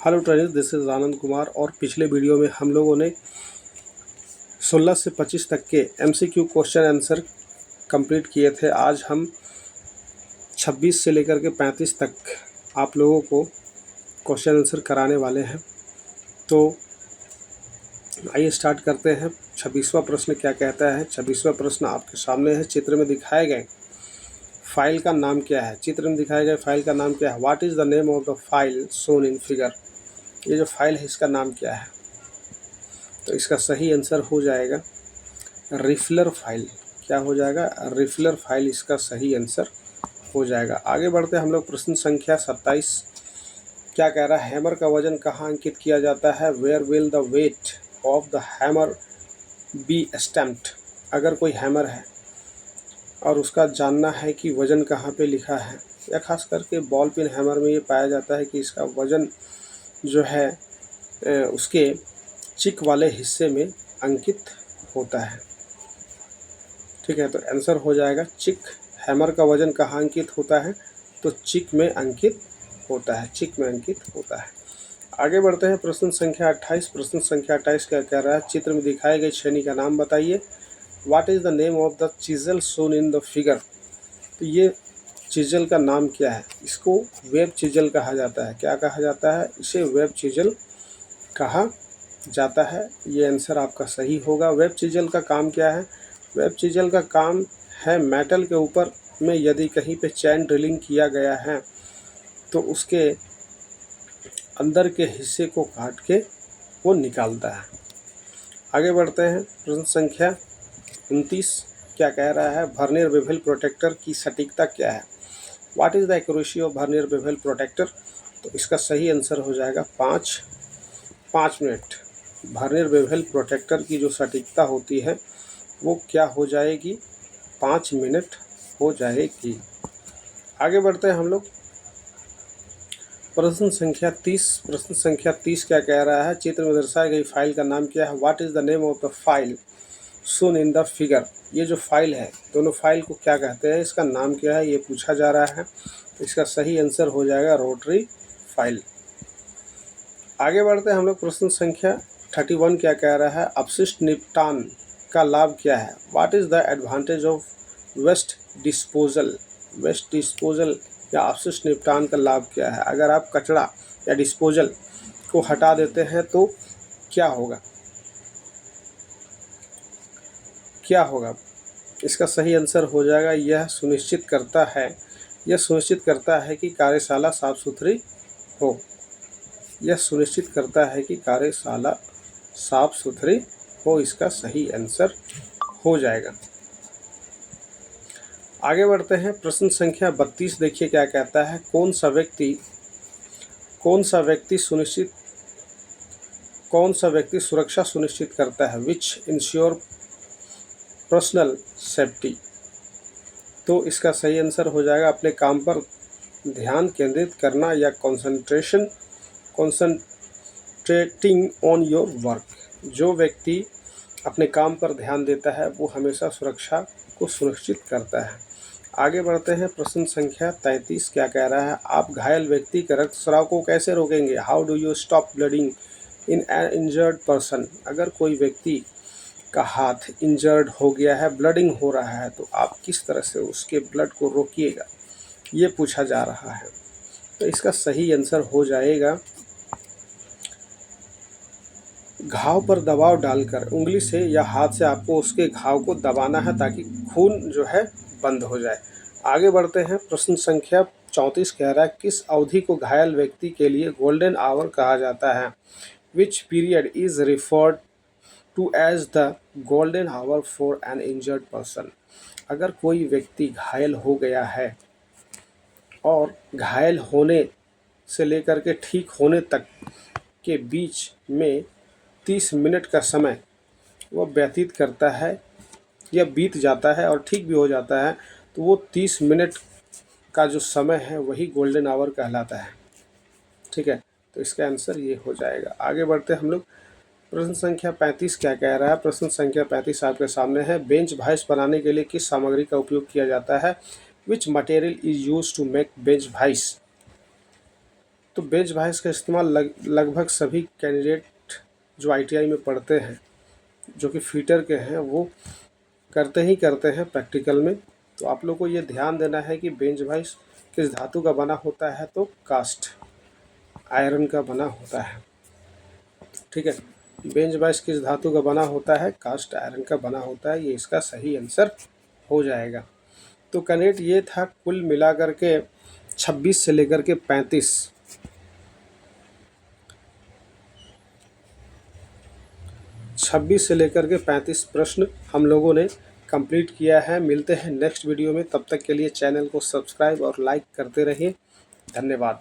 Hello trainers, this is Anand Kumar. और पिछले video में हम लोगों ने 16 से 25 तक के एमसीक्यू क्वेश्चन आंसर कंप्लीट किए थे। आज हम 26 से लेकर के 35 तक आप लोगों को क्वेश्चन आंसर कराने वाले हैं। तो आइए स्टार्ट करते हैं। 26वां प्रश्न क्या कहता है? 26वां प्रश्न आपके सामने है। चित्र में दिखाए गए फाइल का नाम क्या है? चित्र में दिखाए गए फाइल का नाम क्या है? What is the name of the file shown in figure? ये जो फाइल है इसका नाम क्या है? तो इसका सही आंसर हो जाएगा रिफलर फाइल। क्या हो जाएगा? रिफलर फाइल इसका सही आंसर हो जाएगा। आगे बढ़ते हैं हम लोग। प्रश्न संख्या 27 क्या कह रहा है? हैमर का वजन कहाँ अंकित किया जाता है? Where will the weight of the hammer be stamped? अगर कोई हैमर है और उसका जानना है कि वजन कहाँ पे लिखा है, या खास करके बॉल पिन हैमर में ये पाया जाता है कि इसका वजन जो है उसके चिक वाले हिस्से में अंकित होता है। ठीक है, तो आंसर हो जाएगा चिक। हैमर का वजन कहाँ अंकित होता है? तो चिक में अंकित होता है, चिक में अंकित होता है। आगे बढ़ते हैं। प्रश्न संख्या 28। प्रश्न संख्या 28 क्या कह रहा है? चित्र में दिखाए गए छेनी का नाम बताइए। What is the name of the chisel shown in the figure? तो ये चिजल का नाम क्या है? इसको वेब चिजल कहा जाता है। क्या कहा जाता है? इसे वेब चिजल कहा जाता है। ये आंसर आपका सही होगा। वेब चिजल का काम क्या है? वेब चिजल का काम है मेटल के ऊपर में यदि कहीं पे चैन ड्रिलिंग किया गया है तो उसके अंदर के हिस्से को काट के वो निकालता है। आगे बढ़ते हैं। प्रश्न संख्या 29 क्या कह रहा है? वर्नियर बेवल प्रोटेक्टर की सटीकता क्या है? What is the accuracy of vernier bevel protector? तो इसका सही आंसर हो जाएगा 5 मिनट। वर्नियर बेवल प्रोटेक्टर की जो सटीकता होती है वो क्या हो जाएगी? 5 मिनट हो जाएगी। आगे बढ़ते हैं हम लोग। प्रश्न संख्या 30। प्रश्न संख्या 30 क्या कह रहा है? चित्र में दर्शाई गई फाइल का नाम क्या है? What is the name of the file shown in the figure? ये जो फाइल है, दोनों फाइल को क्या कहते हैं? इसका नाम क्या है? ये पूछा जा रहा है। तो इसका सही आंसर हो जाएगा रोटरी फाइल। आगे बढ़ते हैं हम लोग। प्रश्न संख्या 31 क्या कह रहा है? अपशिष्ट निपटान का लाभ क्या है? What is the advantage of waste disposal? Waste disposal या अपशिष्ट निपटान का लाभ क्या है? अगर आप कचरा या डिस्पोजल को हटा देते हैं तो क्या होगा? क्या होगा? इसका सही आंसर हो जाएगा यह सुनिश्चित करता है कि कार्यशाला साफ सुथरी हो। यह सुनिश्चित करता है कि कार्यशाला साफ सुथरी हो। इसका सही आंसर हो जाएगा। आगे बढ़ते हैं। प्रश्न संख्या 32 देखिए क्या कहता है? कौन सा व्यक्ति सुरक्षा सुनिश्चित करता है? विच इंश्योर पर्सनल सेफ्टी? तो इसका सही आंसर हो जाएगा अपने काम पर ध्यान केंद्रित करना या कॉन्सेंट्रेटिंग ऑन योर वर्क। जो व्यक्ति अपने काम पर ध्यान देता है वो हमेशा सुरक्षा को सुनिश्चित करता है। आगे बढ़ते हैं। प्रश्न संख्या 33 क्या कह रहा है? आप घायल व्यक्ति के रक्तस्राव को कैसे रोकेंगे? How do you stop bleeding in an injured person? अगर कोई व्यक्ति का हाथ इंजर्ड हो गया है, ब्लडिंग हो रहा है, तो आप किस तरह से उसके ब्लड को रोकिएगा? ये पूछा जा रहा है। तो इसका सही आंसर हो जाएगा घाव पर दबाव डालकर उंगली से या हाथ से आपको उसके घाव को दबाना है ताकि खून जो है बंद हो जाए। आगे बढ़ते हैं। प्रश्न संख्या 34 कह रहा है किस अवधि को घायल व्यक्ति के लिए गोल्डन आवर कहा जाता है? Which period is referred to as the golden hour for an injured person? अगर कोई व्यक्ति घायल हो गया है और घायल होने से लेकर के ठीक होने तक के बीच में 30 मिनट का समय वह व्यतीत करता है या बीत जाता है और ठीक भी हो जाता है, तो वो 30 मिनट का जो समय है वही गोल्डन आवर कहलाता है। ठीक है, तो इसका आंसर ये हो जाएगा। आगे बढ़ते हम लोग। प्रश्न संख्या 35 क्या कह रहा है? प्रश्न संख्या 35 आपके सामने है। बेंच वाइस बनाने के लिए किस सामग्री का उपयोग किया जाता है? Which material is use to make bench vice? तो बेंच वाइज का इस्तेमाल लगभग सभी कैंडिडेट जो ITI में पढ़ते हैं, जो कि फीटर के हैं, वो करते हैं प्रैक्टिकल में। तो आप लोग को ये ध्यान देना है कि बेंच वाइज किस धातु का बना होता है, तो कास्ट आयरन का बना होता है। ठीक है, बेंच वाइज किस धातु का बना होता है, कास्ट आयरन का बना होता है। ये इसका सही आंसर हो जाएगा। तो कैंडिडेट ये था कुल मिलाकर के 26 से लेकर के 35 प्रश्न हम लोगों ने कंप्लीट किया है। मिलते हैं नेक्स्ट वीडियो में, तब तक के लिए चैनल को सब्सक्राइब और लाइक करते रहिए। धन्यवाद।